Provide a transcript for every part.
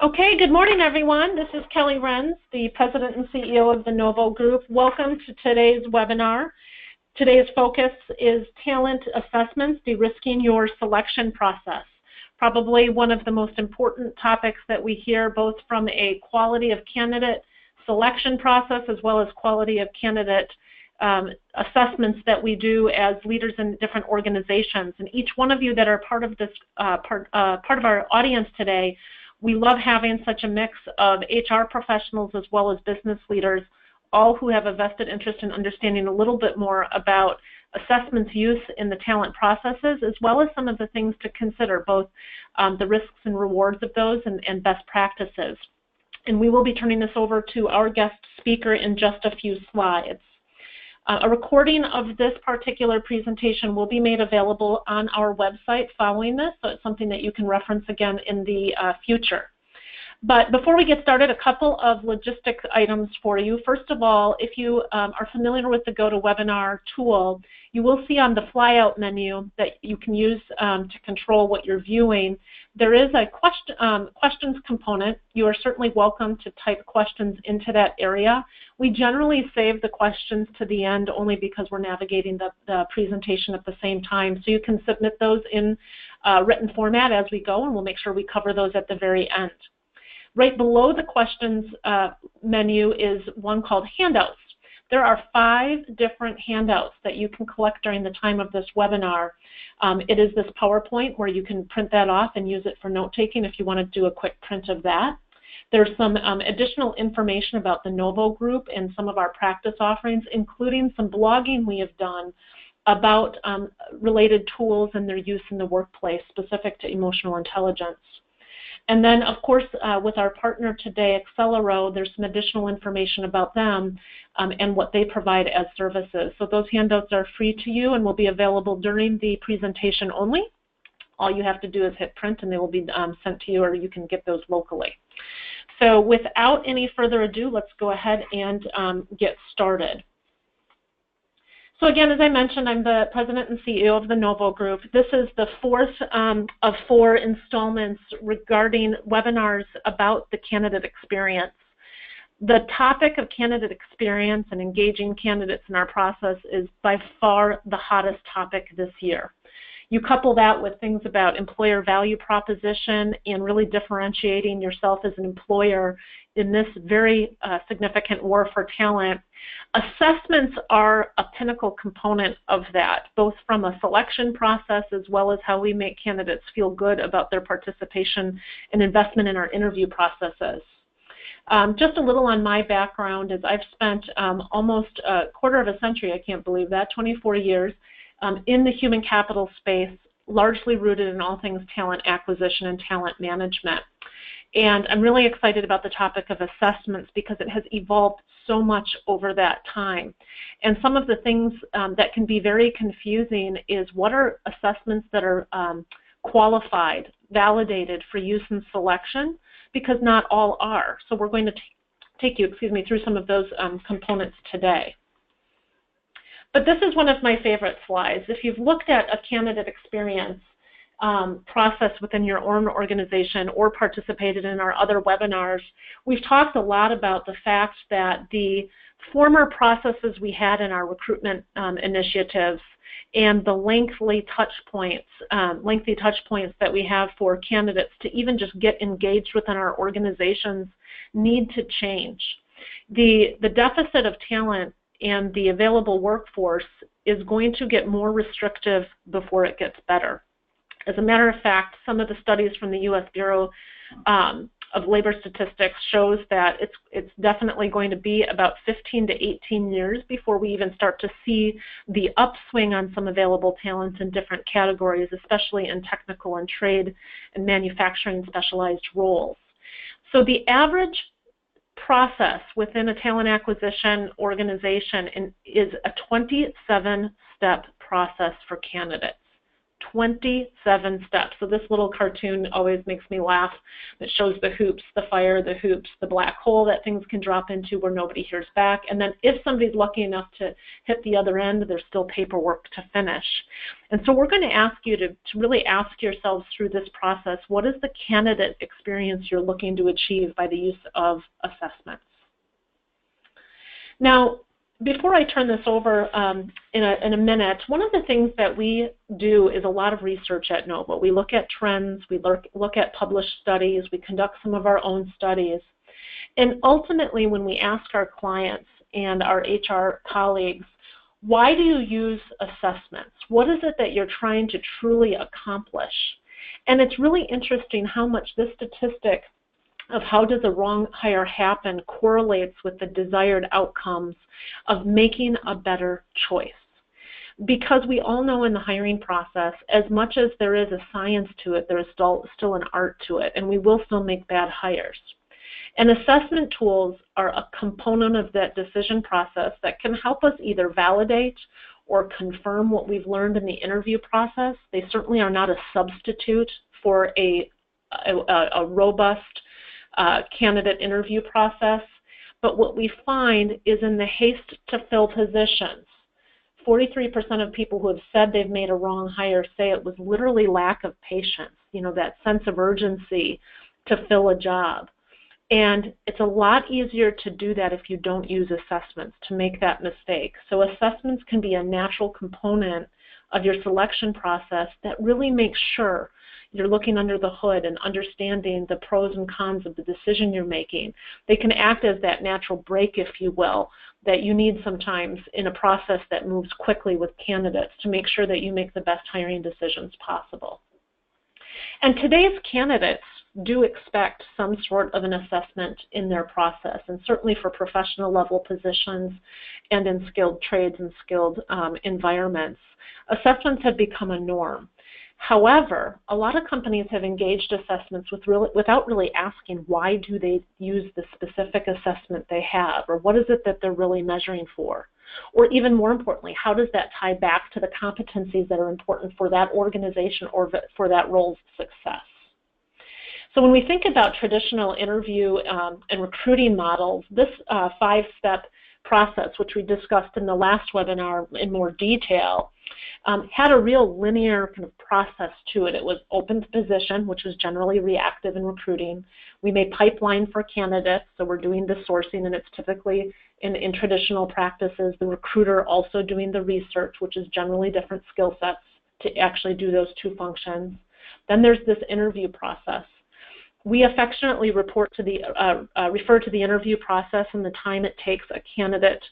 Okay, good morning, everyone. This is Kelly Renz, the President and CEO of the Novo Group. Welcome to today's webinar. Today's focus is talent assessments, de-risking your selection process. Probably one of the most important topics that we hear, both from a quality of candidate selection process as well as quality of candidate assessments that we do as leaders in different organizations. And each one of you that are part of this part of our audience today, we love having such a mix of HR professionals as well as business leaders, all who have a vested interest in understanding a little bit more about assessments use in the talent processes, as well as some of the things to consider, both the risks and rewards of those and best practices. And we will be turning this over to our guest speaker in just a few slides. A recording of this particular presentation will be made available on our website following this, so it's something that you can reference again in the future. But before we get started, a couple of logistic items for you. First of all, if you are familiar with the GoToWebinar tool, you will see on the flyout menu that you can use to control what you're viewing. There is a questions component. You are certainly welcome to type questions into that area. We generally save the questions to the end only because we're navigating the presentation at the same time. So you can submit those in written format as we go, and we'll make sure we cover those at the very end. Right below the questions menu is one called handouts. There are 5 different handouts that you can collect during the time of this webinar. It is this PowerPoint where you can print that off and use it for note-taking if you want to do a quick print of that. There's some additional information about the Novo Group and some of our practice offerings, including some blogging we have done about related tools and their use in the workplace specific to emotional intelligence. And then, of course, with our partner today, Xcellero, there's some additional information about them and what they provide as services. So those handouts are free to you and will be available during the presentation only. All you have to do is hit print and they will be sent to you, or you can get those locally. So without any further ado, let's go ahead and get started. So again, as I mentioned, I'm the President and CEO of the Novo Group. This is the 4th of 4 installments regarding webinars about the candidate experience. The topic of candidate experience and engaging candidates in our process is by far the hottest topic this year. You couple that with things about employer value proposition and really differentiating yourself as an employer in this very significant war for talent. Assessments are a pinnacle component of that, both from a selection process as well as how we make candidates feel good about their participation and investment in our interview processes. Just a little on my background is I've spent almost a quarter of a century, I can't believe that, 24 years, in the human capital space, largely rooted in all things talent acquisition and talent management. And I'm really excited about the topic of assessments because it has evolved so much over that time. And some of the things that can be very confusing is what are assessments that are qualified, validated for use in selection, because not all are. So we're going to take you, through some of those components today. But this is one of my favorite slides. If you've looked at a candidate experience process within your own organization or participated in our other webinars, we've talked a lot about the fact that the former processes we had in our recruitment initiatives and the lengthy touch points that we have for candidates to even just get engaged within our organizations need to change. The deficit of talent and the available workforce is going to get more restrictive before it gets better. As a matter of fact, some of the studies from the U.S. Bureau of Labor Statistics shows that it's definitely going to be about 15 to 18 years before we even start to see the upswing on some available talents in different categories, especially in technical and trade and manufacturing specialized roles. So the average process within a talent acquisition organization is a 27-step process for candidates. 27 steps. So this little cartoon always makes me laugh. It shows the hoops, the fire, the hoops, the black hole that things can drop into where nobody hears back. And then if somebody's lucky enough to hit the other end, there's still paperwork to finish. And so we're going to ask you to really ask yourselves through this process, what is the candidate experience you're looking to achieve by the use of assessments? Now, before I turn this over in a minute, one of the things that we do is a lot of research at Novo. We look at trends, we look at published studies, we conduct some of our own studies. And ultimately, when we ask our clients and our HR colleagues, why do you use assessments? What is it that you're trying to truly accomplish? And it's really interesting how much this statistic of how does a wrong hire happen correlates with the desired outcomes of making a better choice. Because we all know in the hiring process, as much as there is a science to it, there is still an art to it, and we will still make bad hires. And assessment tools are a component of that decision process that can help us either validate or confirm what we've learned in the interview process. They certainly are not a substitute for a robust candidate interview process, but what we find is in the haste to fill positions, 43% of people who have said they've made a wrong hire say it was literally lack of patience, that sense of urgency to fill a job. And it's a lot easier to do that if you don't use assessments to make that mistake. So assessments can be a natural component of your selection process that really makes sure you're looking under the hood and understanding the pros and cons of the decision you're making. They can act as that natural brake, if you will, that you need sometimes in a process that moves quickly with candidates to make sure that you make the best hiring decisions possible. And today's candidates do expect some sort of an assessment in their process, and certainly for professional level positions and in skilled trades and skilled environments, assessments have become a norm. However, a lot of companies have engaged assessments without really asking why do they use the specific assessment they have, or what is it that they're really measuring for? Or even more importantly, how does that tie back to the competencies that are important for that organization or for that role's success? So when we think about traditional interview and recruiting models, this 5-step process, which we discussed in the last webinar in more detail, had a real linear kind of process to it. It was open to position, which was generally reactive in recruiting. We made pipeline for candidates, so we're doing the sourcing, and it's typically in traditional practices, the recruiter also doing the research, which is generally different skill sets to actually do those two functions. Then there's this interview process. We affectionately refer to the interview process and the time it takes a candidate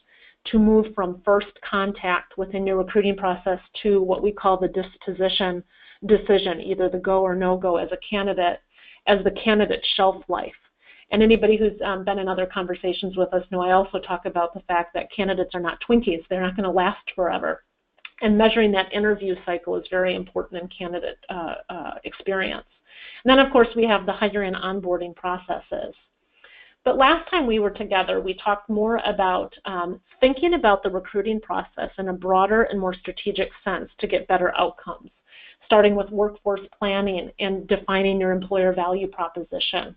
to move from first contact within your recruiting process to what we call the disposition decision, either the go or no go as a candidate, as the candidate shelf life. And anybody who's been in other conversations with us know I also talk about the fact that candidates are not Twinkies. They're not going to last forever. And measuring that interview cycle is very important in candidate experience. And then, of course, we have the hiring and onboarding processes. But last time we were together, we talked more about thinking about the recruiting process in a broader and more strategic sense to get better outcomes, starting with workforce planning and defining your employer value proposition.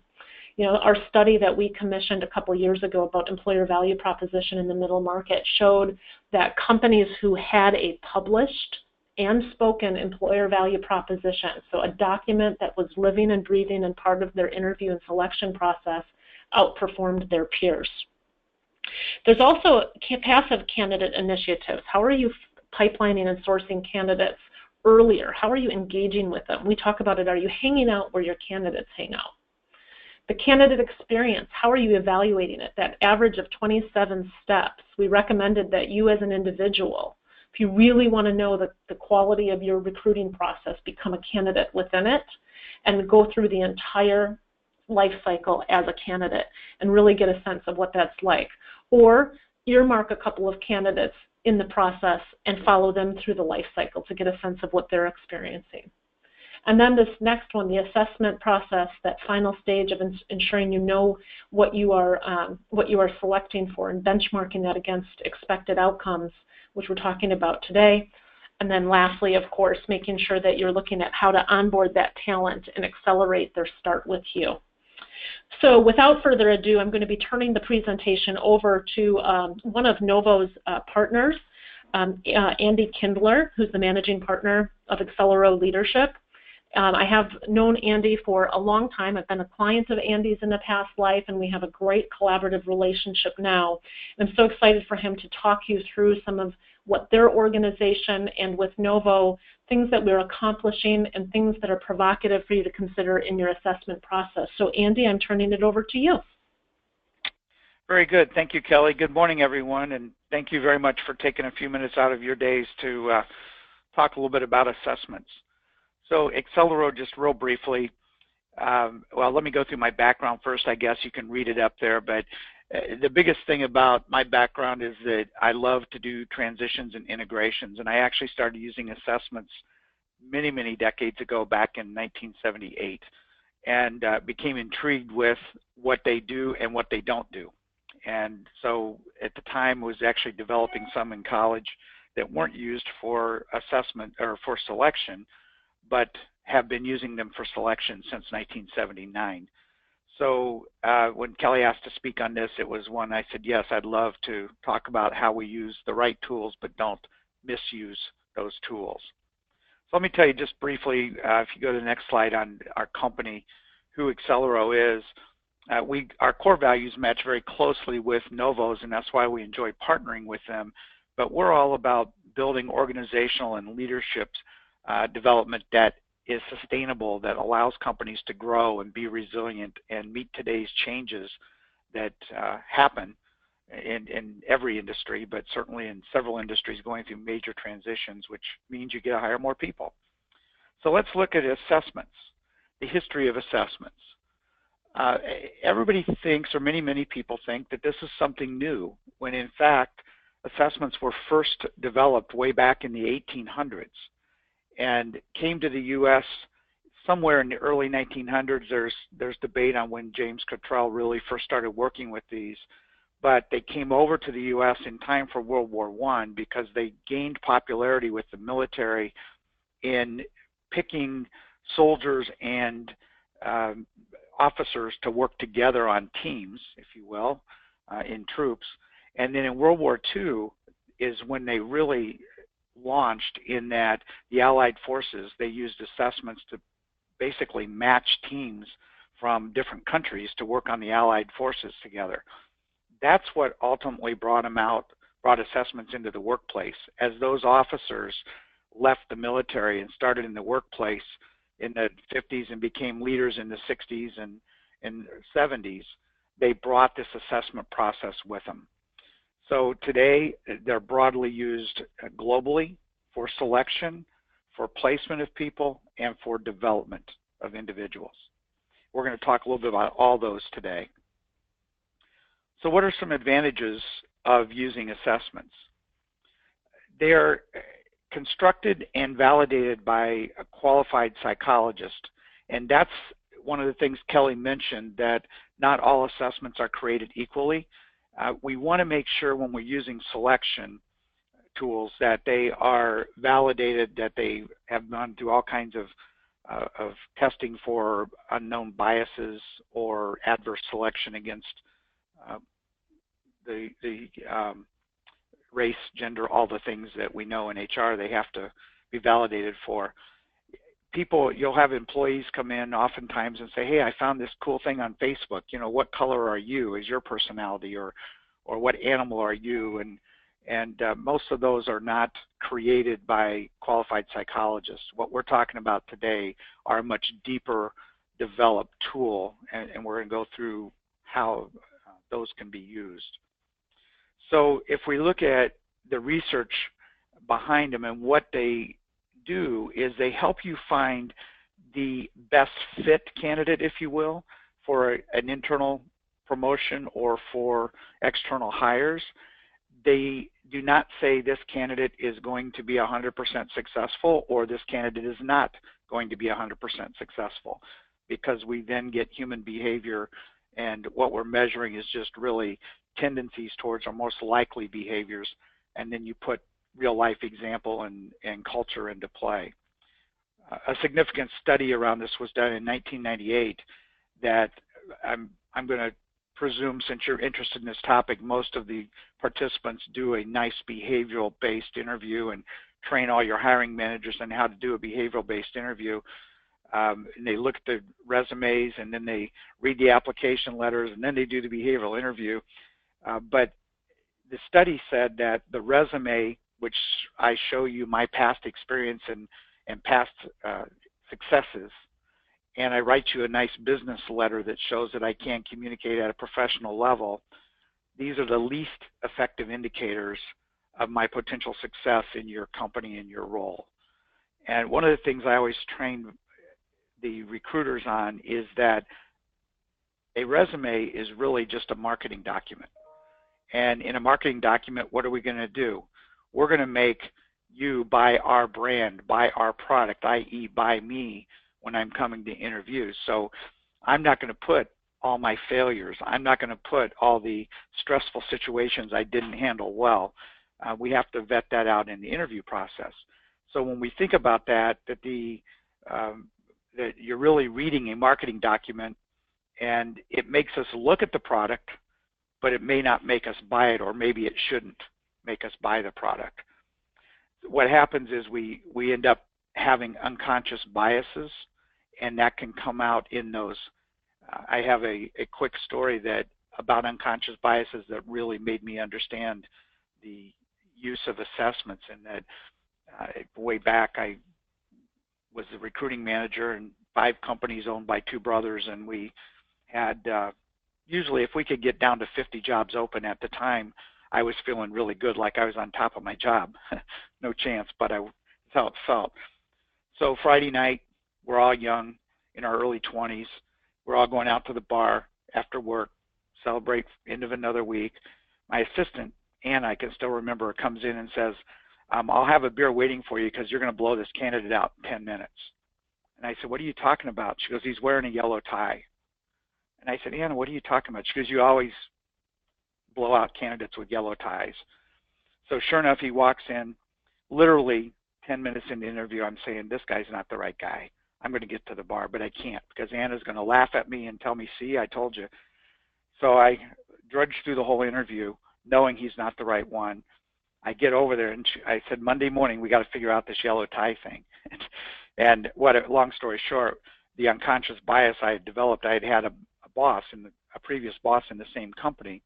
Our study that we commissioned a couple years ago about employer value proposition in the middle market showed that companies who had a published and spoken employer value proposition, so a document that was living and breathing and part of their interview and selection process, outperformed their peers. There's also passive candidate initiatives. How are you pipelining and sourcing candidates earlier? How are you engaging with them? We talk about it. Are you hanging out where your candidates hang out? The candidate experience, how are you evaluating it? That average of 27 steps, we recommended that you as an individual, if you really want to know the quality of your recruiting process, become a candidate within it and go through the entire life cycle as a candidate and really get a sense of what that's like. Or earmark a couple of candidates in the process and follow them through the life cycle to get a sense of what they're experiencing. And then this next one, the assessment process, that final stage of ensuring you know what you are selecting for and benchmarking that against expected outcomes, which we're talking about today. And then lastly, of course, making sure that you're looking at how to onboard that talent and accelerate their start with you. So without further ado, I'm going to be turning the presentation over to one of Novo's partners, Andy Kindler, who's the managing partner of Xcellero Leadership. I have known Andy for a long time. I've been a client of Andy's in a past life, and we have a great collaborative relationship now. I'm so excited for him to talk you through some of what their organization and with Novo, things that we're accomplishing and things that are provocative for you to consider in your assessment process. So Andy, I'm turning it over to you. Very good. Thank you, Kelly. Good morning, everyone, and thank you very much for taking a few minutes out of your days to talk a little bit about assessments. So Xcellero, just real briefly, well, let me go through my background first. I guess you can read it up there, but the biggest thing about my background is that I love to do transitions and integrations, and I actually started using assessments many, many decades ago, back in 1978, and became intrigued with what they do and what they don't do. And so at the time was actually developing some in college that weren't used for assessment or for selection, but have been using them for selection since 1979. So when Kelly asked to speak on this, it was one I said, yes, I'd love to talk about how we use the right tools but don't misuse those tools. So let me tell you just briefly, if you go to the next slide, on our company, who Xcellero is. Our core values match very closely with Novo's, and that's why we enjoy partnering with them. But we're all about building organizational and leadership development that is sustainable, that allows companies to grow and be resilient and meet today's changes that happen in every industry, but certainly in several industries going through major transitions, which means you get to hire more people. So let's look at assessments, the history of assessments. Everybody thinks, or many people think, that this is something new, when in fact assessments were first developed way back in the 1800s and came to the U.S. somewhere in the early 1900s. There's debate on when James Cottrell really first started working with these, but they came over to the U.S. in time for World War I because they gained popularity with the military in picking soldiers and officers to work together on teams, if you will, in troops. And then in World War II is when they really launched, in that the Allied forces, they used assessments to basically match teams from different countries to work on the Allied forces together. That's what ultimately brought assessments into the workplace. As those officers left the military and started in the workplace in the 50s and became leaders in the 60s and 70s, they brought this assessment process with them. So today, they're broadly used globally for selection, for placement of people, and for development of individuals. We're going to talk a little bit about all those today. So what are some advantages of using assessments? They are constructed and validated by a qualified psychologist, and that's one of the things Kelly mentioned, that not all assessments are created equally. We want to make sure when we're using selection tools that they are validated, that they have gone through all kinds of testing for unknown biases or adverse selection against the race, gender, all the things that we know in HR they have to be validated for. People, you'll have employees come in oftentimes and say, hey, I found this cool thing on Facebook. You know, what color are you? Is your personality? Or what animal are you? And most of those are not created by qualified psychologists. What we're talking about today are a much deeper developed tool, and we're going to go through how those can be used. So if we look at the research behind them, and what they do is they help you find the best fit candidate, if you will, for an internal promotion or for external hires. They do not say this candidate is going to be 100% successful or this candidate is not going to be 100% successful, because we then get human behavior, and what we're measuring is just really tendencies towards our most likely behaviors, and then you put real life example and culture into play. A significant study around this was done in 1998 that I'm going to presume, since you're interested in this topic, most of the participants do a nice behavioral-based interview and train all your hiring managers on how to do a behavioral-based interview. And they look at the resumes, and then they read the application letters, and then they do the behavioral interview. But the study said that the resume, which I show you my past experience and past successes, and I write you a nice business letter that shows that I can communicate at a professional level, these are the least effective indicators of my potential success in your company and your role. And one of the things I always train the recruiters on is that a resume is really just a marketing document. And in a marketing document, what are we going to do? We're going to make you buy our brand, buy our product, i.e. buy me when I'm coming to interview. So I'm not going to put all my failures. I'm not going to put all the stressful situations I didn't handle well. We have to vet that out in the interview process. So when we think about that you're really reading a marketing document, and it makes us look at the product, but it may not make us buy it, or maybe it shouldn't make us buy the product. What happens is we end up having unconscious biases, and that can come out in those. I have a quick story about unconscious biases that really made me understand the use of assessments, and that way back I was the recruiting manager in 5 companies owned by 2 brothers, and we had usually, if we could get down to 50 jobs open at the time, I was feeling really good, like I was on top of my job. No chance, but that's how it felt. So Friday night, we're all young, in our early 20s. We're all going out to the bar after work, celebrate end of another week. My assistant, Anna, I can still remember, her, comes in and says, I'll have a beer waiting for you because you're going to blow this candidate out in 10 minutes. And I said, what are you talking about? She goes, he's wearing a yellow tie. And I said, Anna, what are you talking about? She goes, you always blow out candidates with yellow ties. So sure enough, he walks in. Literally 10 minutes into the interview, I'm saying, this guy's not the right guy. I'm going to get to the bar, but I can't because Anna's going to laugh at me and tell me, see, I told you. So I drudged through the whole interview knowing he's not the right one. I get over there, and I said, Monday morning, we got to figure out this yellow tie thing. And long story short, the unconscious bias I had developed, I had a boss, a previous boss in the same company,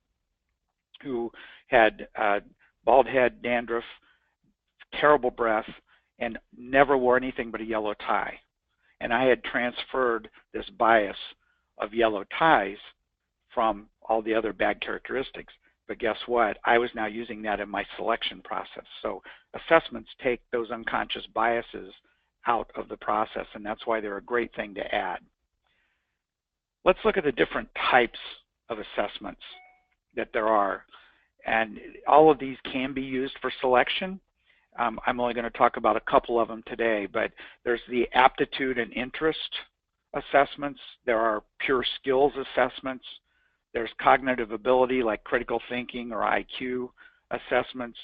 who had bald head, dandruff, terrible breath, and never wore anything but a yellow tie. And I had transferred this bias of yellow ties from all the other bad characteristics. But guess what? I was now using that in my selection process. So assessments take those unconscious biases out of the process, and that's why they're a great thing to add. Let's look at the different types of assessments that there are. And all of these can be used for selection. I'm only going to talk about a couple of them today, but there's the aptitude and interest assessments. There are pure skills assessments. There's cognitive ability, like critical thinking or IQ assessments.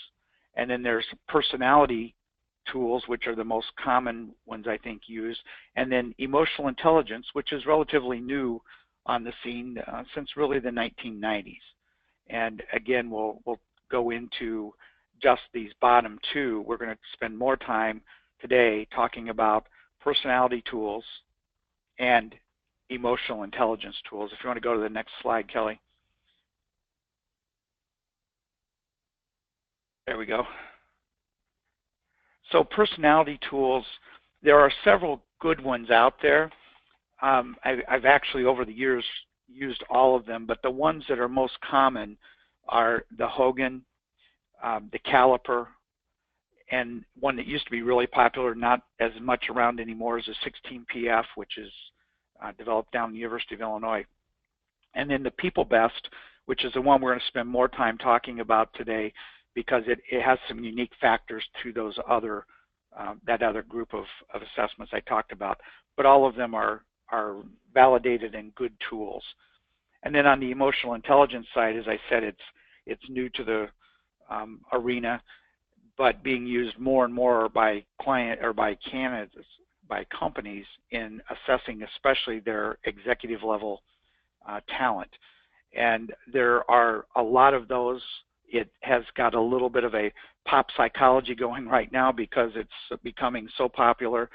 And then there's personality tools, which are the most common ones I think used. And then emotional intelligence, which is relatively new on the scene since really the 1990s. And again, we'll go into just these bottom 2. We're going to spend more time today talking about personality tools and emotional intelligence tools. If you want to go to the next slide, Kelly. There we go. So personality tools, there are several good ones out there. I've actually over the years used all of them, but the ones that are most common are the Hogan, the Caliper, and one that used to be really popular, not as much around anymore, is the 16PF, which is developed down at the University of Illinois. And then the People Best, which is the one we're going to spend more time talking about today because it has some unique factors to those other, that other group of assessments I talked about. But all of them are validated and good tools. And then on the emotional intelligence side, as I said, it's new to the arena. but being used more and more by client or by candidates, by companies in assessing especially their executive level talent. And there are a lot of those. It has got a little bit of a pop psychology going right now because it's becoming so popular.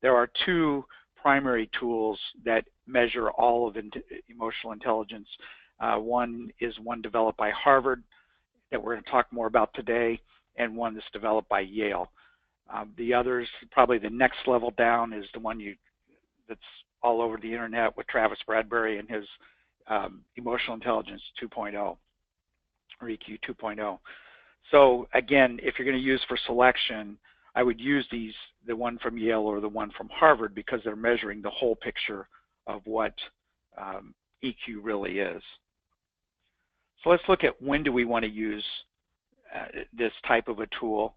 There are two primary tools that measure all of emotional intelligence. One is one developed by Harvard that we're going to talk more about today, and one that's developed by Yale. The others, probably the next level down, is the one that's all over the internet with Travis Bradbury and his Emotional Intelligence 2.0 or EQ 2.0. So again, if you're going to use for selection, I would use the one from Yale or the one from Harvard because they're measuring the whole picture of what EQ really is. So let's look at when do we want to use this type of a tool.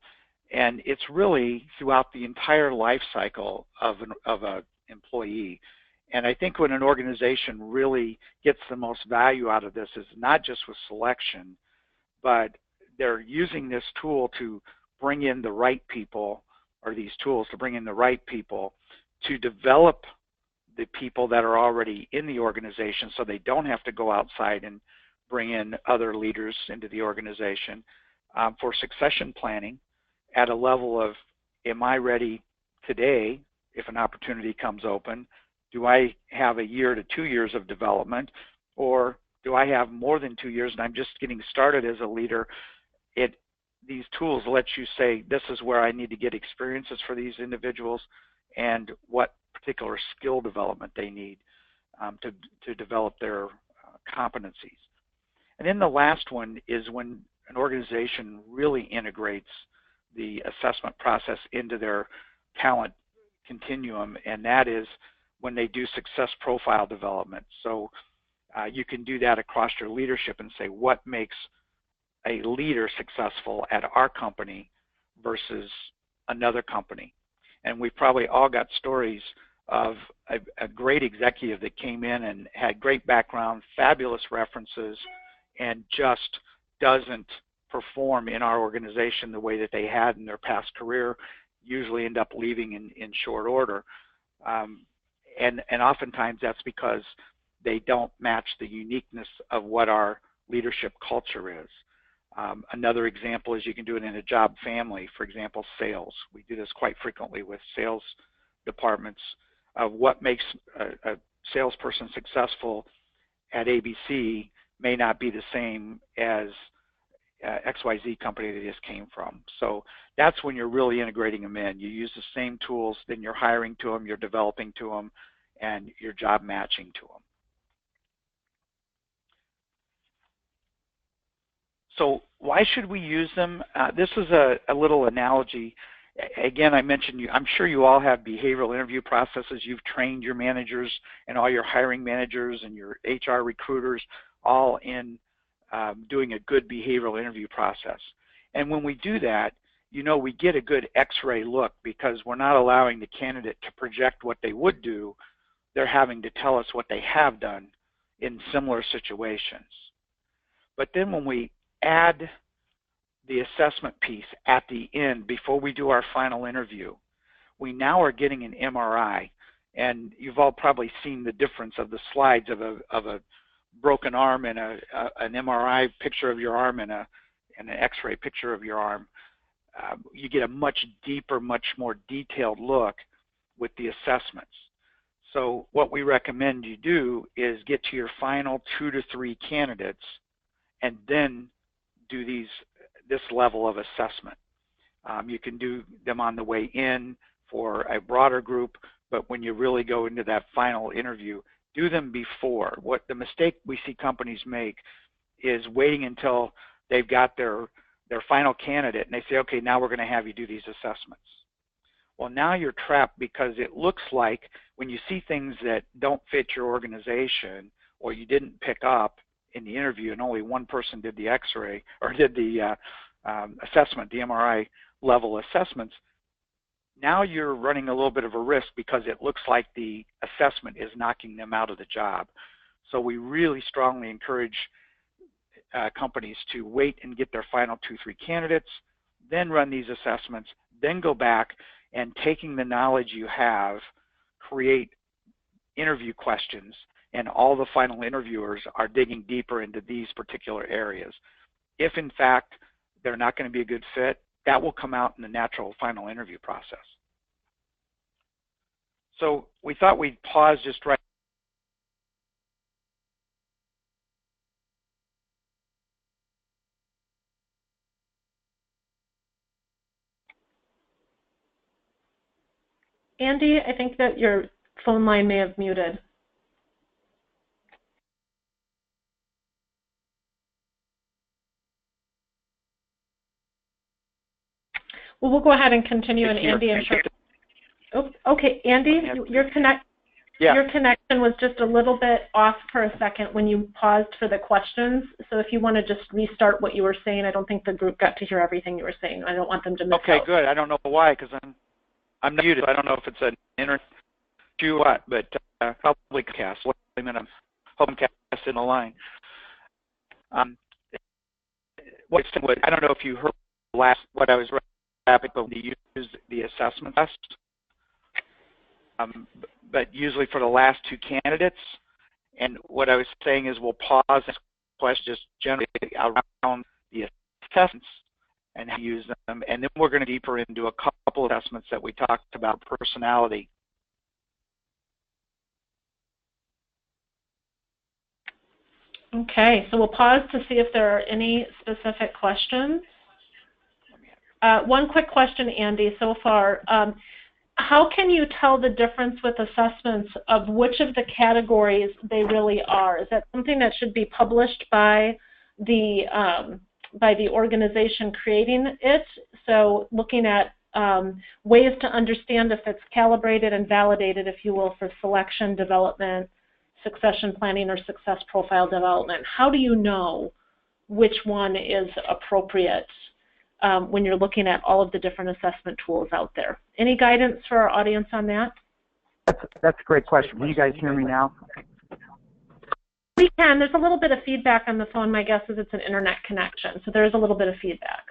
And it's really throughout the entire life cycle of an employee. And I think when an organization really gets the most value out of this is not just with selection, but they're using this tool to bring in the right people, or these tools to bring in the right people to develop the people that are already in the organization so they don't have to go outside and bring in other leaders into the organization, for succession planning at a level of, am I ready today if an opportunity comes open? Do I have a year to 2 years of development, or do I have more than 2 years and I'm just getting started as a leader? These tools let you say, this is where I need to get experiences for these individuals and what particular skill development they need to develop their competencies. And then the last one is when an organization really integrates the assessment process into their talent continuum, and that is when they do success profile development. So you can do that across your leadership and say, what makes a leader successful at our company versus another company? And we've probably all got stories of a great executive that came in and had great background, fabulous references, and just doesn't perform in our organization the way that they had in their past career, usually end up leaving in short order. And oftentimes that's because they don't match the uniqueness of what our leadership culture is. Another example is you can do it in a job family, for example, sales. We do this quite frequently with sales departments of what makes a salesperson successful at ABC may not be the same as XYZ company that just came from. So that's when you're really integrating them in. You use the same tools, then you're hiring to them, you're developing to them, and you're job matching to them. So why should we use them? This is a little analogy. Again, I mentioned I'm sure you all have behavioral interview processes. You've trained your managers and all your hiring managers and your HR recruiters all in doing a good behavioral interview process. And when we do that, we get a good X-ray look because we're not allowing the candidate to project what they would do. They're having to tell us what they have done in similar situations. But then when we add the assessment piece at the end before we do our final interview, we now are getting an MRI. And you've all probably seen the difference of the slides of a broken arm and an MRI picture of your arm and an X-ray picture of your arm. You get a much deeper, much more detailed look with the assessments. So what we recommend you do is get to your final 2 to 3 candidates and then do this level of assessment. You can do them on the way in for a broader group, but when you really go into that final interview, do them before. What the mistake we see companies make is waiting until they've got their final candidate and they say, okay, now we're going to have you do these assessments. Well, now you're trapped because it looks like when you see things that don't fit your organization or you didn't pick up in the interview and only one person did the X-ray or did the assessment, the MRI level assessments, now you're running a little bit of a risk because it looks like the assessment is knocking them out of the job. So we really strongly encourage companies to wait and get their final 2, 3 candidates, then run these assessments, then go back and taking the knowledge you have, create interview questions, and all the final interviewers are digging deeper into these particular areas. If in fact they're not going to be a good fit, that will come out in the natural final interview process. So we thought we'd pause just right. Andy, I think that your phone line may have muted. Well, we'll go ahead and continue, and Andy, I'm sure. Oh, okay, Andy, your connection was just a little bit off for a second when you paused for the questions. So if you want to just restart what you were saying, I don't think the group got to hear everything you were saying. I don't want them to miss Okay, out. good. I don't know why, because I'm muted. I don't know if it's an internet issue or what, but probably cast. I'm in a home cast in the line. I don't know if you heard last what I was wrapping, but we use the assessment test. But usually for the last two candidates, and what I was saying is we'll pause this question just generally around the assessments and how to use them, and then we're going to deeper into a couple of assessments that we talked about, personality. Okay, so we'll pause to see if there are any specific questions. One quick question, Andy, so far. How can you tell the difference with assessments of which of the categories they really are? Is that something that should be published by the organization creating it? So looking at ways to understand if it's calibrated and validated, if you will, for selection, development, succession planning, or success profile development. How do you know which one is appropriate when you're looking at all of the different assessment tools out there? Any guidance for our audience on that? That's a great question. Can you guys hear me now? We can. There's a little bit of feedback on the phone. My guess is it's an internet connection, so there is a little bit of feedback.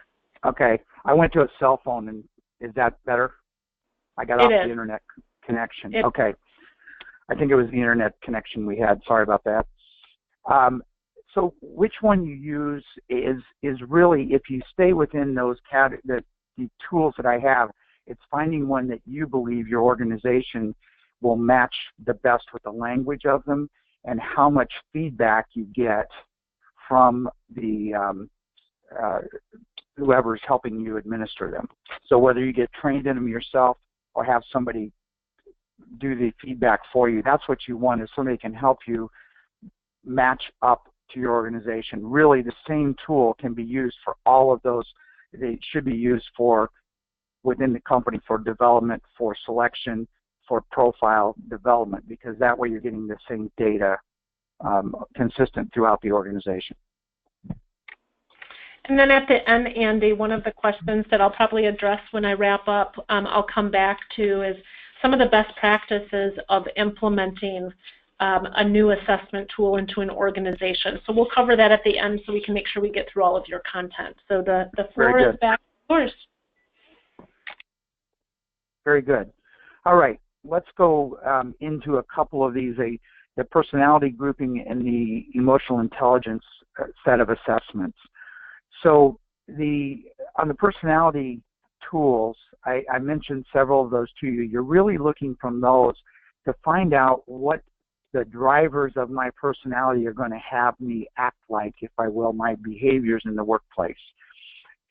Okay. I went to a cell phone, and is that better? I got off the internet connection. Okay. I think it was the internet connection we had. Sorry about that. So which one you use is really, if you stay within those the tools that I have, it's finding one that you believe your organization will match the best with the language of them and how much feedback you get from the whoever's helping you administer them. So whether you get trained in them yourself or have somebody do the feedback for you, that's what you want, is somebody can help you match up to your organization. Really, the same tool can be used for all of those. They should be used for within the company for development, for selection, for profile development, because that way you're getting the same data consistent throughout the organization. And then at the end, Andy, one of the questions that I'll probably address when I wrap up, I'll come back to, is some of the best practices of implementing a new assessment tool into an organization. So we'll cover that at the end so we can make sure we get through all of your content. So the floor is back yours. Very good. All right, let's go into a couple of these, the personality grouping and the emotional intelligence set of assessments. So on the personality tools, I mentioned several of those to you. You're really looking from those to find out what the drivers of my personality are going to have me act like, if I will, my behaviors in the workplace.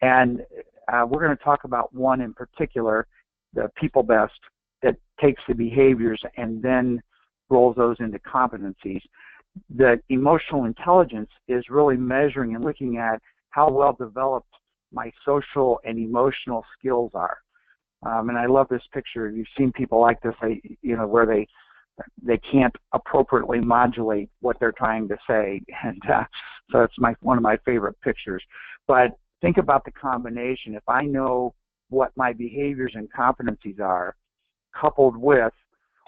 And we're going to talk about one in particular, the people best, that takes the behaviors and then rolls those into competencies. The emotional intelligence is really measuring and looking at how well developed my social and emotional skills are. And I love this picture. You've seen people like this, where they can't appropriately modulate what they're trying to say, and so it's one of my favorite pictures. But think about the combination. If I know what my behaviors and competencies are, coupled with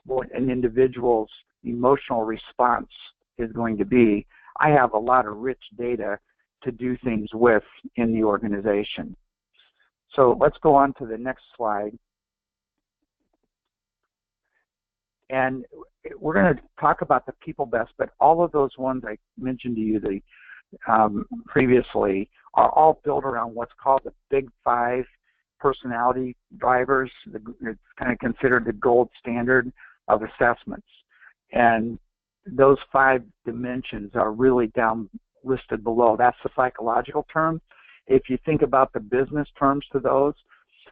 what an individual's emotional response is going to be, I have a lot of rich data to do things with in the organization. So let's go on to the next slide. And we're going to talk about the people best, but all of those ones I mentioned to you previously are all built around what's called the Big Five personality drivers. It's kind of considered the gold standard of assessments. And those 5 dimensions are really down listed below. That's the psychological term. If you think about the business terms to those,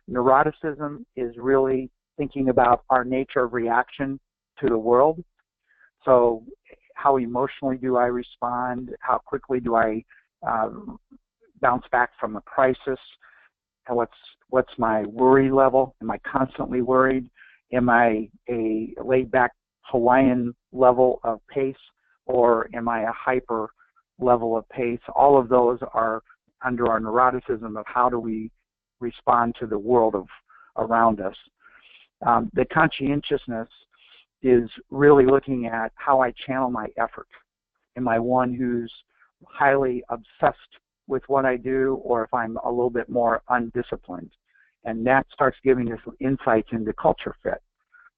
neuroticism is really thinking about our nature of reaction to the world. So how emotionally do I respond? How quickly do I bounce back from a crisis? And what's my worry level? Am I constantly worried? Am I a laid-back Hawaiian level of pace, or am I a hyper level of pace? All of those are under our neuroticism of how do we respond to the world around us. The conscientiousness is really looking at how I channel my effort. Am I one who's highly obsessed with what I do, or if I'm a little bit more undisciplined? And that starts giving us insights into culture fit.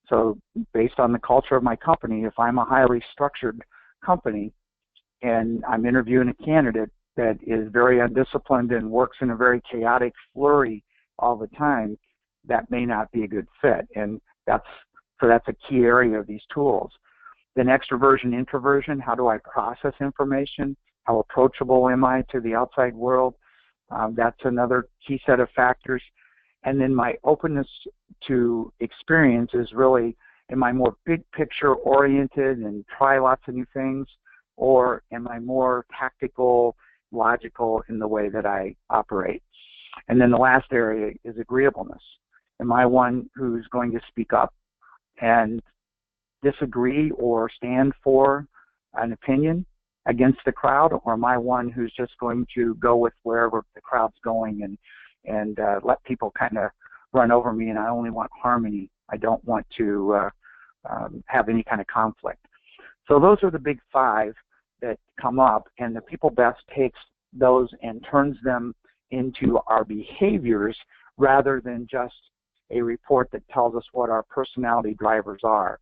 So based on the culture of my company, if I'm a highly structured company and I'm interviewing a candidate that is very undisciplined and works in a very chaotic flurry all the time, that may not be a good fit. And that's a key area of these tools. Then extroversion, introversion, how do I process information? How approachable am I to the outside world? That's another key set of factors. And then my openness to experience is really, am I more big picture oriented and try lots of new things? Or am I more tactical, logical in the way that I operate? And then the last area is agreeableness. Am I one who's going to speak up and disagree or stand for an opinion against the crowd, or am I one who's just going to go with wherever the crowd's going and let people kind of run over me, and I only want harmony. I don't want to have any kind of conflict. So those are the big 5 that come up, and the People Best takes those and turns them into our behaviors rather than just a report that tells us what our personality drivers are.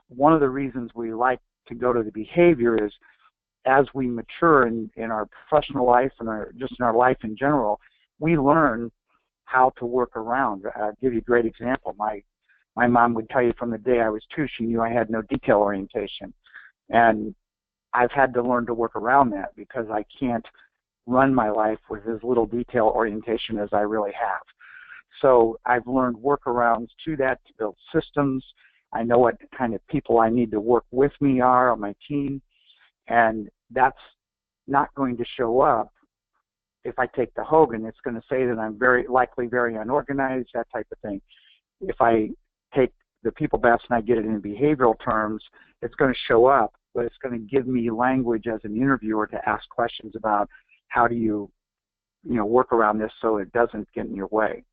One of the reasons we like to go to the behavior is as we mature in our professional life and just in our life in general, we learn how to work around. I'll give you a great example. My mom would tell you from the day I was 2, she knew I had no detail orientation. And I've had to learn to work around that because I can't run my life with as little detail orientation as I really have. So I've learned workarounds to that to build systems. I know what kind of people I need to work with me are on my team. And that's not going to show up if I take the Hogan. It's going to say that I'm very likely very unorganized, that type of thing. If I take the People Best and I get it in behavioral terms, it's going to show up, but it's going to give me language as an interviewer to ask questions about how do you work around this so it doesn't get in your way.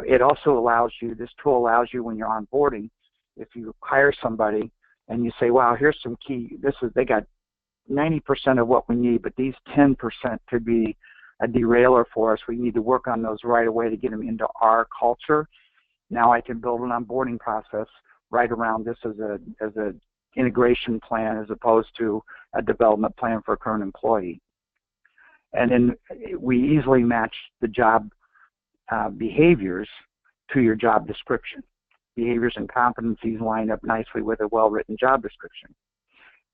It also allows you, this tool allows you when you're onboarding, if you hire somebody and you say, wow, here's some key, they got 90% of what we need, but these 10% could be a derailer for us. We need to work on those right away to get them into our culture. Now I can build an onboarding process right around this as a integration plan as opposed to a development plan for a current employee. And then we easily match the job behaviors to your job description. Behaviors and competencies line up nicely with a well-written job description.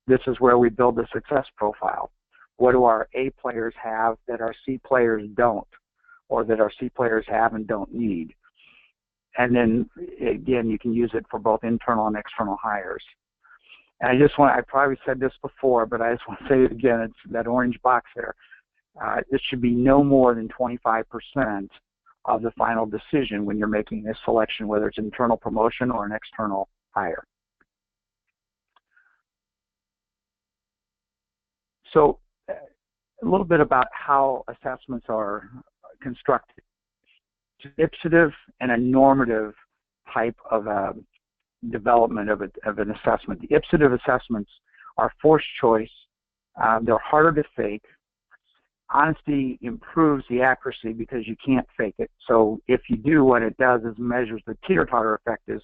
This is where we build the success profile. What do our A players have that our C players don't, or that our C players have and don't need? And then, again, you can use it for both internal and external hires. And I probably said this before, but I just want to say it again. It's that orange box there. This should be no more than 25% of the final decision when you're making this selection, whether it's internal promotion or an external hire. So a little bit about how assessments are constructed. It's an ipsative and a normative type of development of an assessment. The ipsative assessments are forced choice. They're harder to fake. Honesty improves the accuracy because you can't fake it. So if you do, what it does is measures the teeter-totter effect. Is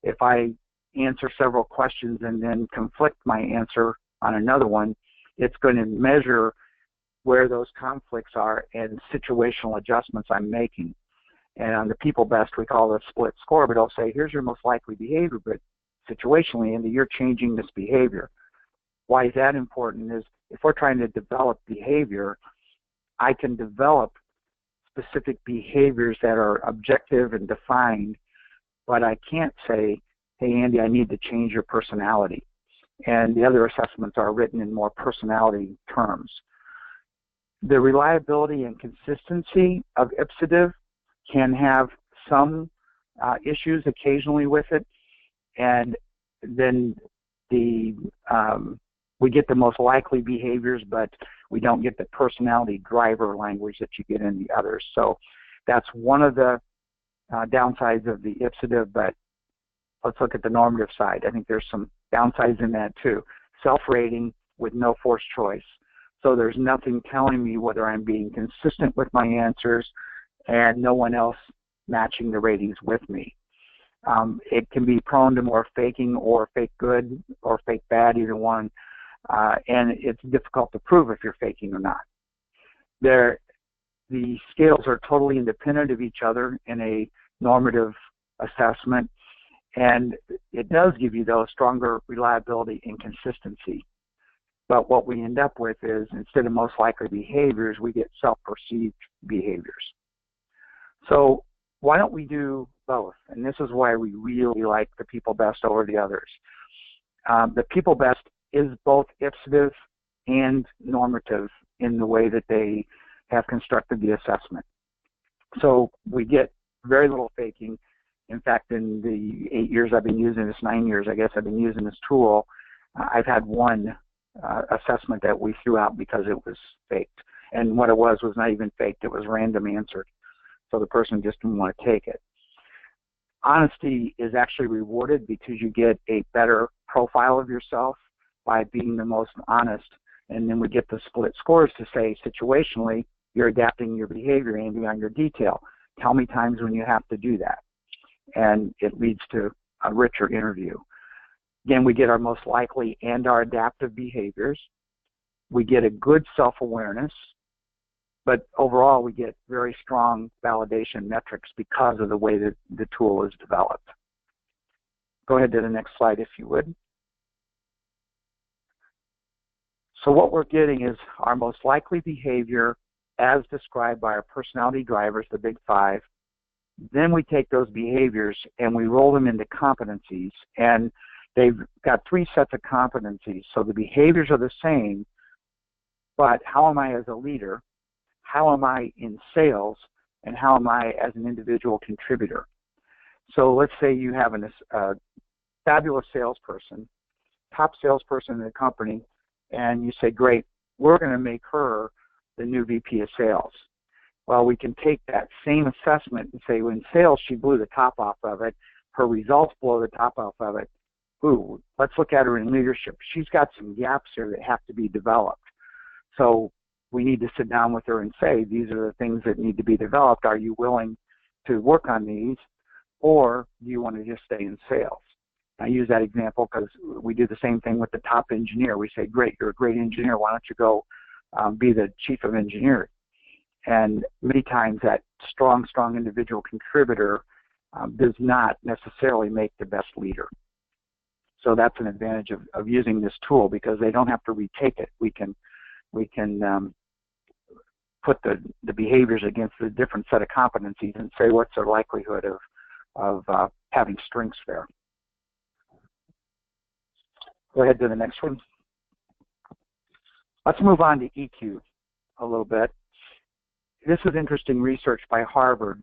if I answer several questions and then conflict my answer on another one, it's going to measure where those conflicts are and situational adjustments I'm making. And on the people best, we call it a split score, but it'll say, here's your most likely behavior, but situationally, and you're changing this behavior. Why is that important? Is if we're trying to develop behavior, I can develop specific behaviors that are objective and defined, but I can't say, hey, Andy, I need to change your personality. And the other assessments are written in more personality terms. The reliability and consistency of Ipsidiv can have some issues occasionally with it, and then we get the most likely behaviors, but we don't get the personality driver language that you get in the others. So that's one of the downsides of the Ipsidiv, but let's look at the normative side. I think there's some downsides in that too. Self-rating with no forced choice. So there's nothing telling me whether I'm being consistent with my answers and no one else matching the ratings with me. It can be prone to more faking or fake good or fake bad, either one. And it's difficult to prove if you're faking or not. The scales are totally independent of each other in a normative assessment, and it does give you, though, stronger reliability and consistency. But what we end up with is, instead of most likely behaviors, we get self-perceived behaviors. So why don't we do both? And this is why we really like the people best over the others. The people best is both Ipsidiv and normative in the way that they have constructed the assessment. So we get very little faking. In fact, in the 8 years I've been using this, 9 years I guess I've been using this tool, I've had one assessment that we threw out because it was faked. And what it was not even faked, it was random answered. So the person just didn't want to take it. Honesty is actually rewarded because you get a better profile of yourself by being the most honest. And then we get the split scores to say, situationally, you're adapting your behavior, Andy, on your detail. Tell me times when you have to do that. And it leads to a richer interview. Again, we get our most likely and our adaptive behaviors. We get a good self-awareness, but overall we get very strong validation metrics because of the way that the tool is developed. Go ahead to the next slide if you would. So what we're getting is our most likely behavior as described by our personality drivers, the big five. Then we take those behaviors and we roll them into competencies, and they've got 3 sets of competencies. So the behaviors are the same, but how am I as a leader, how am I in sales, and how am I as an individual contributor? So let's say you have a fabulous salesperson, top salesperson in the company, and you say, great, we're going to make her the new VP of sales. Well, we can take that same assessment and say, well, in sales, she blew the top off of it. Her results blow the top off of it. Ooh, let's look at her in leadership. She's got some gaps here that have to be developed. So we need to sit down with her and say, these are the things that need to be developed. Are you willing to work on these, or do you want to just stay in sales? I use that example because we do the same thing with the top engineer. We say, great, you're a great engineer. Why don't you go be the chief of engineering? And many times that strong individual contributor does not necessarily make the best leader. So that's an advantage of using this tool, because they don't have to retake it. We can put the behaviors against a different set of competencies and say what's their likelihood of having strengths there. Go ahead to the next one. Let's move on to EQ a little bit. This is interesting research by Harvard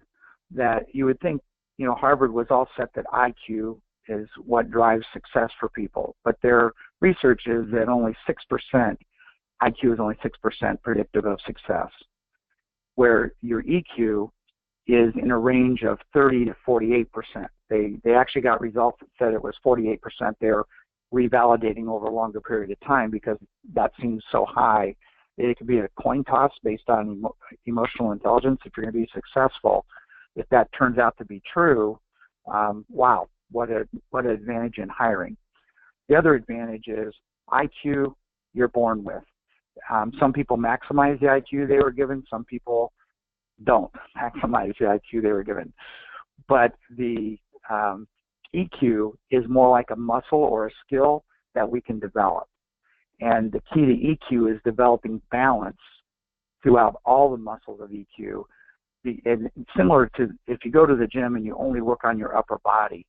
that you would think, Harvard was all set that IQ is what drives success for people. But their research is that only 6%, IQ is only 6% predictive of success, where your EQ is in a range of 30 to 48%. They actually got results that said it was 48%. They're revalidating over a longer period of time because that seems so high It could be a coin toss based on emotional intelligence if you're going to be successful. If that turns out to be true, wow, what an advantage in hiring. The other advantage is IQ you're born with. Some people maximize the IQ they were given. Some people don't maximize the IQ they were given. But the EQ is more like a muscle or a skill that we can develop. And the key to EQ is developing balance throughout all the muscles of EQ. And similar to if you go to the gym and you only work on your upper body,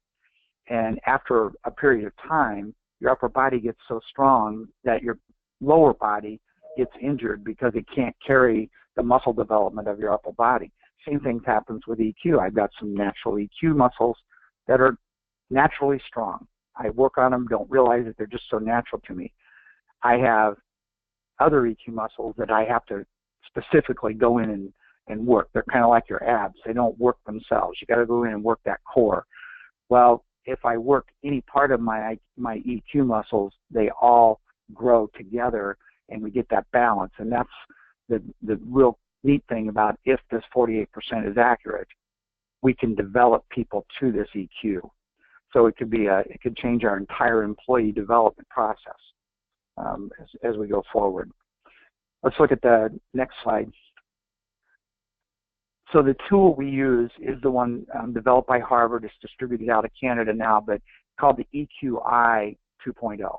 and after a period of time, your upper body gets so strong that your lower body gets injured because it can't carry the muscle development of your upper body. Same thing happens with EQ. I've got some natural EQ muscles that are naturally strong. I work on them, don't realize that they're just so natural to me. I have other EQ muscles that I have to specifically go in and work. They're kind of like your abs. They don't work themselves. You got to go in and work that core. Well, if I work any part of my EQ muscles, they all grow together and we get that balance. And that's the real neat thing about if this 48% is accurate, we can develop people to this EQ. So it could change our entire employee development process as we go forward. Let's look at the next slide. So the tool we use is the one developed by Harvard. It's distributed out of Canada now, but called the EQI 2.0.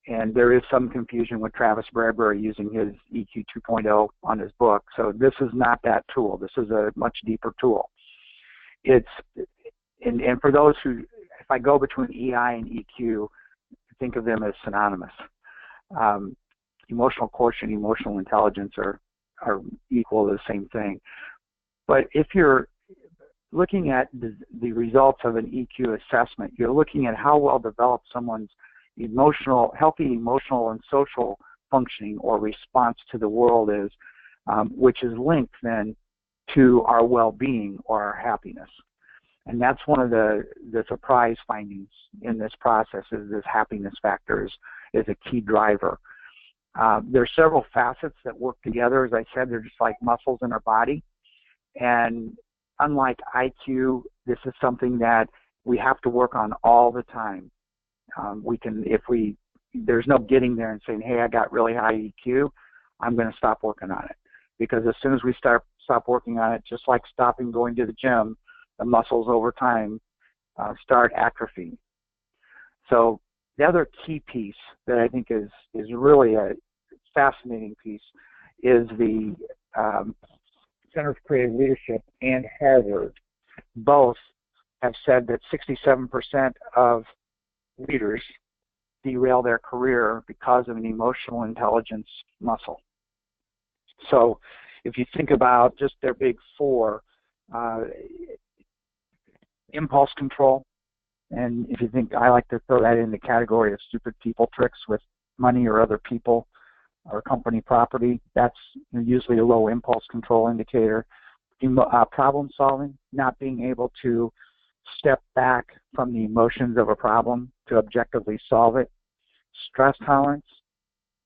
And there is some confusion with Travis Bradbury using his EQ 2.0 on his book. So this is not that tool. This is a much deeper tool. And for those who, if I go between EI and EQ, think of them as synonymous. Emotional quotient, emotional intelligence are equal to the same thing. But if you're looking at the results of an EQ assessment, you're looking at how well developed someone's healthy emotional and social functioning or response to the world is, which is linked then to our well-being or our happiness. And that's one of the surprise findings in this process is this happiness factor is a key driver. There are several facets that work together. As I said, they're just like muscles in our body. And unlike IQ, this is something that we have to work on all the time. There's no getting there and saying, hey, I got really high EQ, I'm going to stop working on it. Because as soon as we stop working on it, just like stopping going to the gym, the muscles over time start atrophying. So the other key piece that I think is really a fascinating piece is the Center for Creative Leadership and Harvard both have said that 67% of leaders derail their career because of an emotional intelligence muscle. So if you think about just their big four, impulse control, and if you think, I like to throw that in the category of stupid people tricks with money or other people or company property, that's usually a low impulse control indicator. Problem solving, not being able to step back from the emotions of a problem to objectively solve it. Stress tolerance,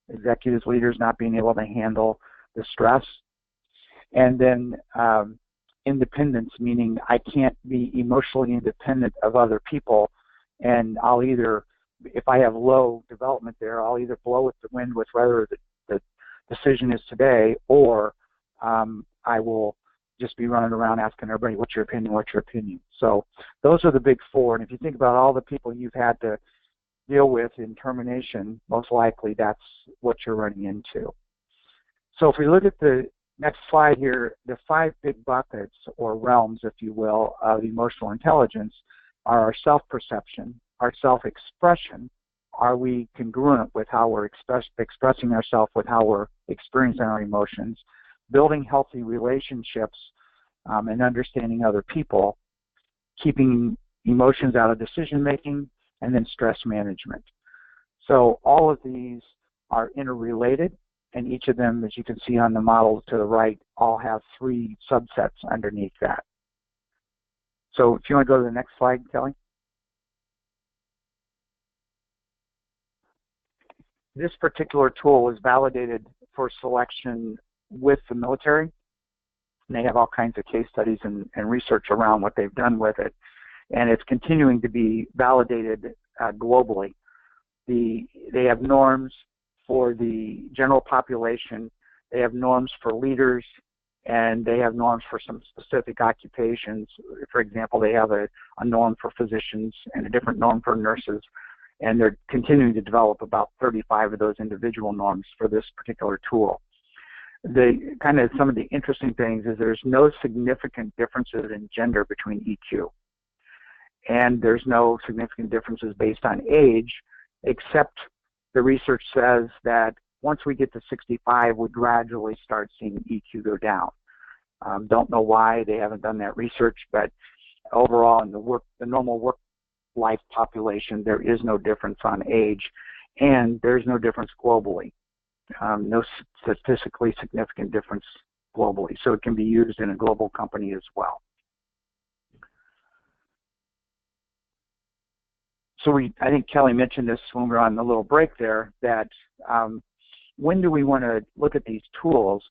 executives, leaders not being able to handle the stress. And then independence, meaning I can't be emotionally independent of other people, and I'll either, if I have low development there, I'll either blow with the wind with whether the decision is today, or I will just be running around asking everybody, what's your opinion, what's your opinion? So those are the big four, and if you think about all the people you've had to deal with in termination, most likely that's what you're running into. So if we look at the next slide here, the 5 big buckets or realms, if you will, of emotional intelligence are our self-perception, our self-expression. Are we congruent with how we're expressing ourselves with how we're experiencing our emotions? Building healthy relationships and understanding other people, keeping emotions out of decision making, and then stress management. So all of these are interrelated, and each of them, as you can see on the model to the right, all have 3 subsets underneath that. So if you want to go to the next slide, Kelly. this particular tool was validated for selection with the military. And they have all kinds of case studies and research around what they've done with it. And it's continuing to be validated globally. They have norms for the general population. They have norms for leaders, and they have norms for some specific occupations. For example, they have a norm for physicians and a different norm for nurses, and they're continuing to develop about 35 of those individual norms for this particular tool. Some of the interesting things is there's no significant differences in gender between EQ, and there's no significant differences based on age, except the research says that once we get to 65, we gradually start seeing EQ go down. Don't know why, they haven't done that research, but overall in the normal work life population, there is no difference on age, and there's no difference globally. No statistically significant difference globally, so it can be used in a global company as well. So I think Kelly mentioned this when we were on the little break there, that when do we want to look at these tools?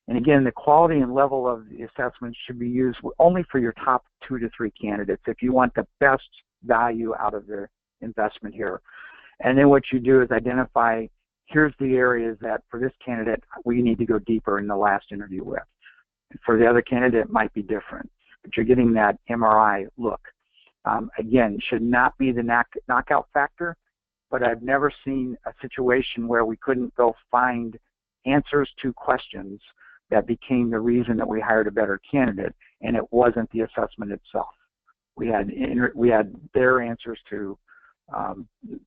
And again, the quality and level of the assessments should be used only for your top 2 to 3 candidates if you want the best value out of the investment here. And then what you do is identify, here's the areas that for this candidate we need to go deeper in the last interview with. For the other candidate, it might be different, but you're getting that MRI look. Again, should not be the knockout factor, but I've never seen a situation where we couldn't go find answers to questions that became the reason that we hired a better candidate, and it wasn't the assessment itself. We had their answers to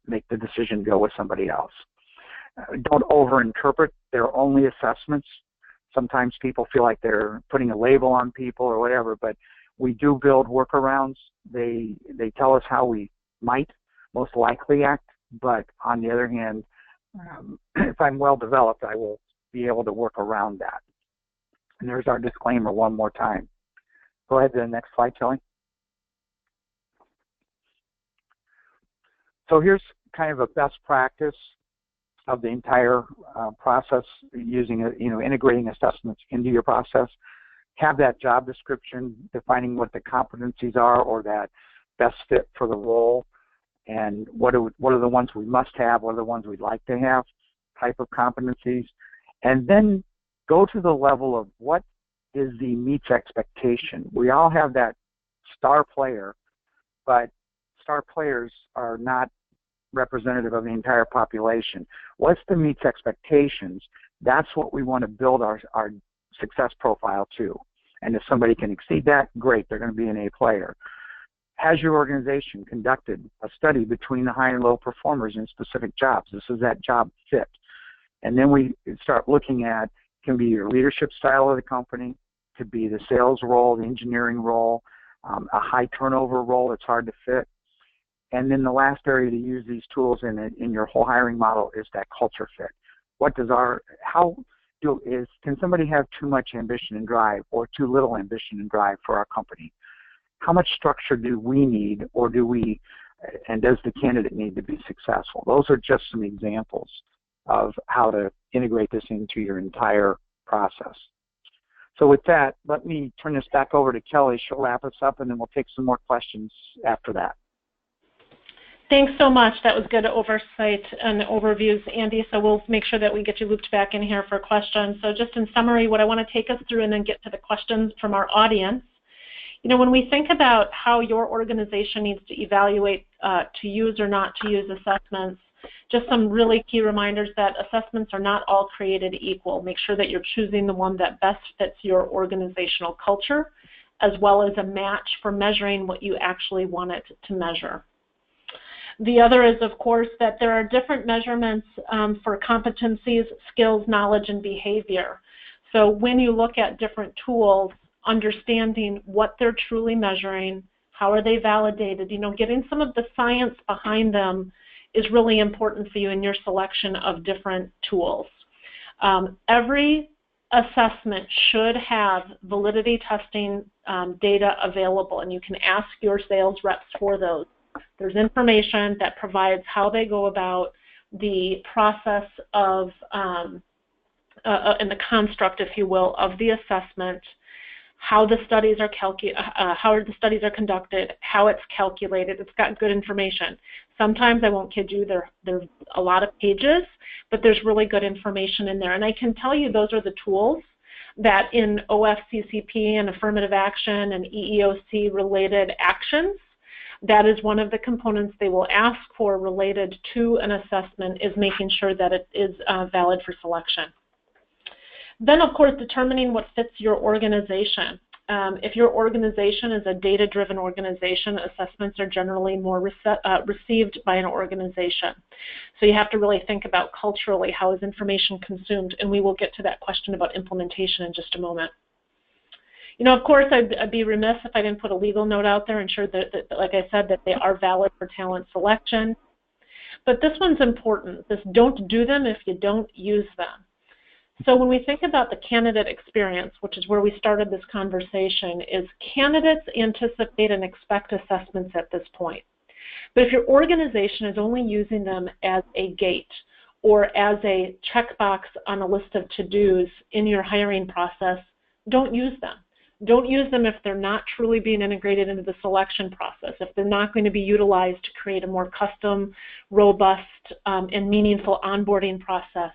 make the decision go with somebody else. Don't overinterpret. They're only assessments. Sometimes people feel like they're putting a label on people or whatever, but we do build workarounds. They tell us how we might most likely act, but on the other hand, if I'm well developed, I will be able to work around that. And there's our disclaimer one more time. Go ahead to the next slide, Kelly. So here's kind of a best practice of the entire process, using integrating assessments into your process. Have that job description defining what the competencies are or that best fit for the role, and what are the ones we must have, what are the ones we'd like to have, type of competencies, and then go to the level of what is the meets expectation. We all have that star player, but star players are not representative of the entire population. What's the meets expectations? That's what we want to build our success profile to. And if somebody can exceed that, great, they're going to be an A player. Has your organization conducted a study between the high and low performers in specific jobs? This is that job fit. And then we start looking at, can be your leadership style of the company, could be the sales role, the engineering role, a high turnover role that's hard to fit. And then the last area to use these tools in your whole hiring model is that culture fit. Can somebody have too much ambition and drive or too little ambition and drive for our company? How much structure do we need, or and does the candidate need to be successful? Those are just some examples of how to integrate this into your entire process. So with that, let me turn this back over to Kelly. She'll wrap us up, and then we'll take some more questions after that. Thanks so much. That was good oversight and overviews, Andy. So we'll make sure that we get you looped back in here for questions. So just in summary, what I want to take us through and then get to the questions from our audience. When we think about how your organization needs to evaluate to use or not to use assessments, just some really key reminders that assessments are not all created equal. Make sure that you're choosing the one that best fits your organizational culture, as well as a match for measuring what you actually want it to measure. The other is, of course, that there are different measurements for competencies, skills, knowledge, and behavior. So when you look at different tools, understanding what they're truly measuring, how are they validated, getting some of the science behind them is really important for you in your selection of different tools. Every assessment should have validity testing data available, and you can ask your sales reps for those. There's information that provides how they go about the process of and the construct, if you will, of the assessment, how the studies are conducted, how it's calculated. It's got good information. Sometimes, I won't kid you, there's a lot of pages, but there's really good information in there. And I can tell you those are the tools that in OFCCP and affirmative action and EEOC related actions, that is one of the components they will ask for related to an assessment, is making sure that it is valid for selection. Then, of course, determining what fits your organization. If your organization is a data-driven organization, assessments are generally more received by an organization. So you have to really think about culturally, how is information consumed, and we will get to that question about implementation in just a moment. You know, of course, I'd be remiss if I didn't put a legal note out there, ensure that, like I said, that they are valid for talent selection. But this one's important. This don't do them if you don't use them. So when we think about the candidate experience, which is where we started this conversation, is candidates anticipate and expect assessments at this point. But if your organization is only using them as a gate or as a checkbox on a list of to-dos in your hiring process, don't use them. Don't use them if they're not truly being integrated into the selection process, if they're not going to be utilized to create a more custom, robust, and meaningful onboarding process.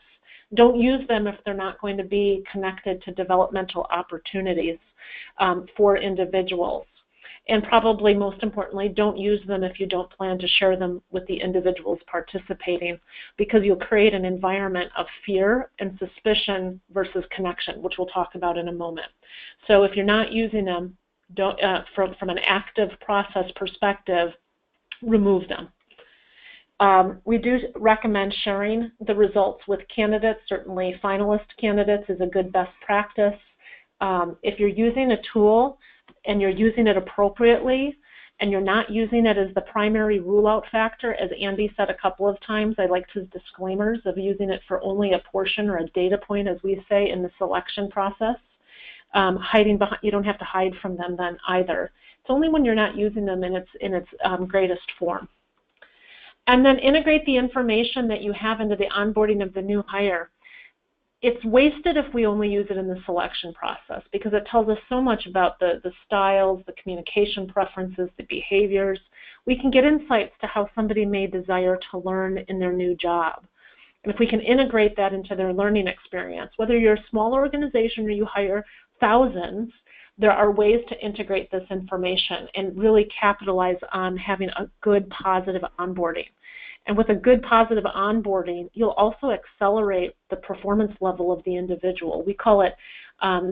Don't use them if they're not going to be connected to developmental opportunities for individuals. And probably most importantly, don't use them if you don't plan to share them with the individuals participating, because you'll create an environment of fear and suspicion versus connection, which we'll talk about in a moment. So if you're not using them, don't, from an active process perspective, remove them. We do recommend sharing the results with candidates. Certainly finalist candidates is a good best practice. If you're using a tool and you're using it appropriately and you're not using it as the primary rule-out factor, as Andy said a couple of times, I liked his disclaimers of using it for only a portion or a data point, as we say, in the selection process. Hiding behind, you don't have to hide from them then either. It's only when you're not using them in its greatest form. And then integrate the information that you have into the onboarding of the new hire. It's wasted if we only use it in the selection process, because it tells us so much about the styles, the communication preferences, the behaviors. We can get insights to how somebody may desire to learn in their new job. And if we can integrate that into their learning experience, whether you're a small organization or you hire thousands, there are ways to integrate this information and really capitalize on having a good, positive onboarding. And with a good, positive onboarding, you'll also accelerate the performance level of the individual. We call it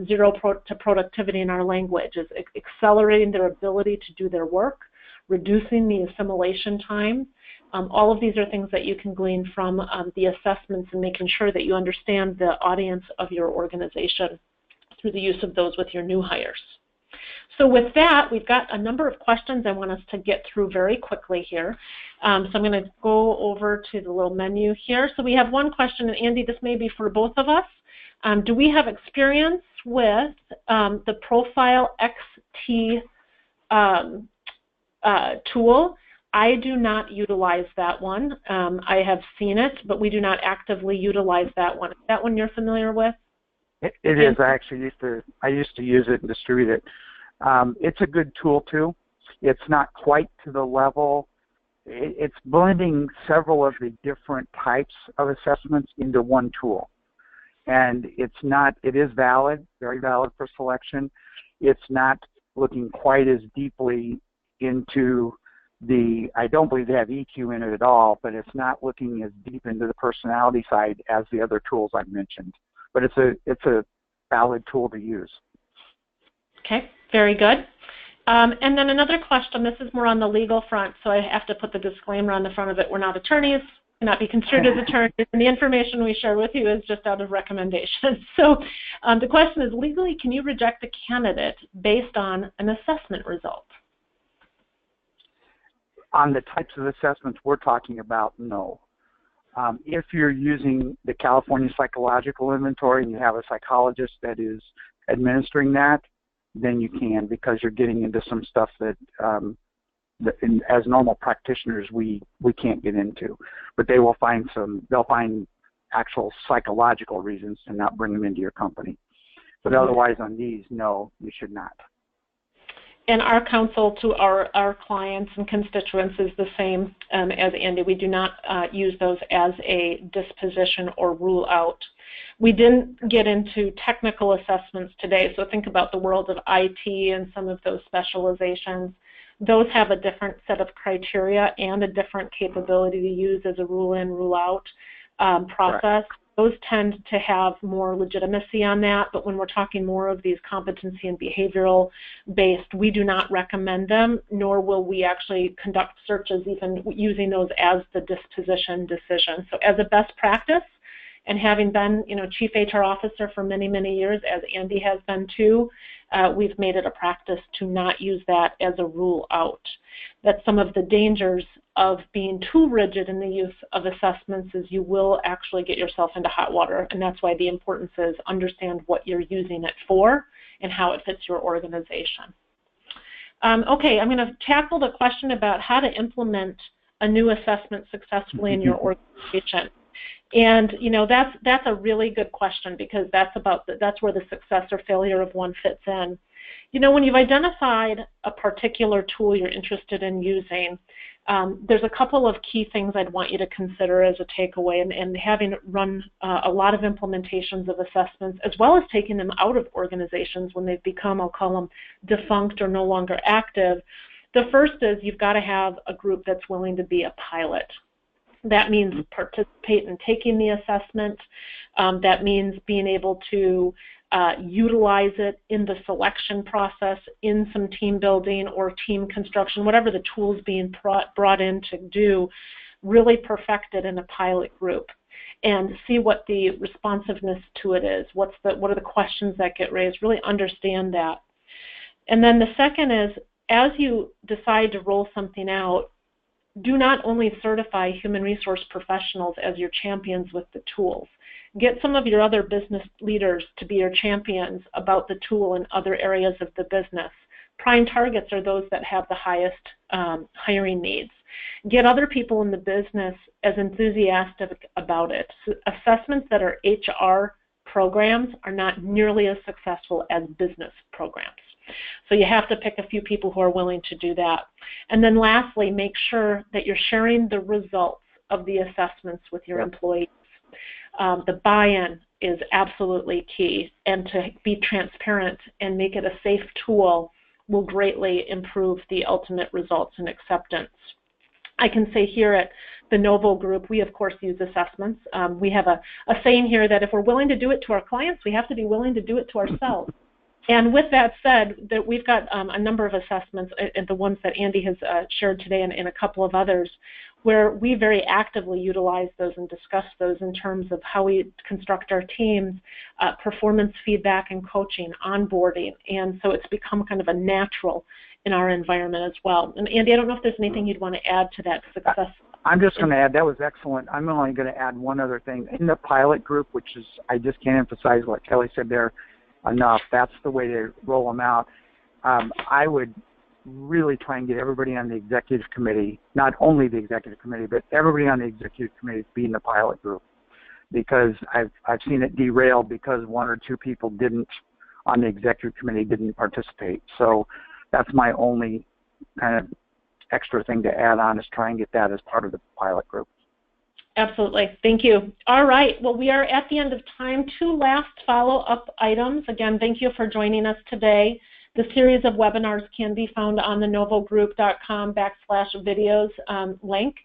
zero to productivity in our language, is accelerating their ability to do their work, reducing the assimilation time. All of these are things that you can glean from the assessments and making sure that you understand the audience of your organization through the use of those with your new hires. So with that, we've got a number of questions I want us to get through very quickly here. So I'm going to go over to the little menu here. So we have one question, and Andy, this may be for both of us. Do we have experience with the Profile XT tool? I do not utilize that one. I have seen it, but we do not actively utilize that one. Is that one you're familiar with? It is. I used to use it and distribute it. It's a good tool too. It's not quite to the level. It's blending several of the different types of assessments into one tool, and it is valid, very valid for selection. It's not looking quite as deeply into I don't believe they have EQ in it at all, but it's not looking as deep into the personality side as the other tools I've mentioned. But it's a valid tool to use. Okay, very good. And then another question, this is more on the legal front, so I have to put the disclaimer on the front of it. We're not attorneys, cannot be construed as attorneys, and the information we share with you is just out of recommendation. So the question is, legally, can you reject a candidate based on an assessment result? On the types of assessments we're talking about, no. If you're using the California Psychological Inventory and you have a psychologist that is administering that, then you can, because you're getting into some stuff that as normal practitioners we can't get into. But they'll find actual psychological reasons to not bring them into your company. But otherwise on these, no, you should not. And our counsel to our clients and constituents is the same as Andy. We do not use those as a disposition or rule out. We didn't get into technical assessments today, so think about the world of IT and some of those specializations. Those have a different set of criteria and a different capability to use as a rule in, rule out process. Correct. Those tend to have more legitimacy on that, but when we're talking more of these competency and behavioral based, we do not recommend them, nor will we actually conduct searches even using those as the disposition decision. So as a best practice, and having been, Chief HR Officer for many, many years, as Andy has been too, we've made it a practice to not use that as a rule out. That's some of the dangers of being too rigid in the use of assessments is you will actually get yourself into hot water, and that's why the importance is understand what you're using it for and how it fits your organization. Okay, I'm going to tackle the question about how to implement a new assessment successfully in your organization. And that's a really good question because that's where the success or failure of one fits in. When you've identified a particular tool you're interested in using, there's a couple of key things I'd want you to consider as a takeaway, and having run a lot of implementations of assessments, as well as taking them out of organizations when they've become, I'll call them, defunct or no longer active. The first is you've got to have a group that's willing to be a pilot. That means participate in taking the assessment. That means being able to utilize it in the selection process, in some team building or team construction, whatever the tools being brought in to do, really perfect it in a pilot group and see what the responsiveness to it is. What are the questions that get raised? Really understand that. And then the second is, as you decide to roll something out, do not only certify human resource professionals as your champions with the tools. Get some of your other business leaders to be your champions about the tool in other areas of the business. Prime targets are those that have the highest hiring needs. Get other people in the business as enthusiastic about it. So assessments that are HR programs are not nearly as successful as business programs. So you have to pick a few people who are willing to do that. And then lastly, make sure that you're sharing the results of the assessments with your employees. The buy-in is absolutely key, and to be transparent and make it a safe tool will greatly improve the ultimate results and acceptance. I can say here at the Novo group, we of course use assessments. We have a saying here that if we're willing to do it to our clients, we have to be willing to do it to ourselves. And with that said, that we've got a number of assessments, and the ones that Andy has shared today and a couple of others, where we very actively utilize those and discuss those in terms of how we construct our teams, performance feedback and coaching, onboarding, and so it's become kind of a natural in our environment as well. And Andy, I don't know if there's anything you'd want to add to that success. I'm just going to add, that was excellent. I'm only going to add one other thing. In the pilot group, which is, I just can't emphasize what Kelly said there enough, that's the way to roll them out. I would really try and get everybody on the executive committee, not only the executive committee, but everybody on the executive committee to be in the pilot group, because I've seen it derail because one or two people on the executive committee didn't participate. So that's my only kind of extra thing to add on, is try and get that as part of the pilot group. Absolutely. Thank you. All right. Well, we are at the end of time. Two last follow-up items. Again, thank you for joining us today. The series of webinars can be found on the novogroup.com/videos link.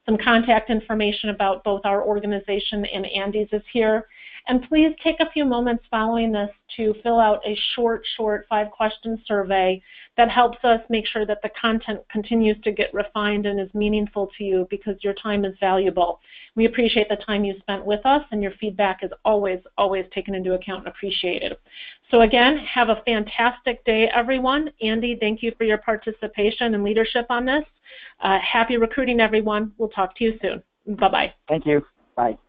Some contact information about both our organization and Andy's is here. And please take a few moments following this to fill out a short 5-question survey that helps us make sure that the content continues to get refined and is meaningful to you, because your time is valuable. We appreciate the time you spent with us, and your feedback is always taken into account and appreciated. So again, have a fantastic day, everyone. Andy, thank you for your participation and leadership on this. Happy recruiting, everyone. We'll talk to you soon. Bye-bye. Thank you. Bye.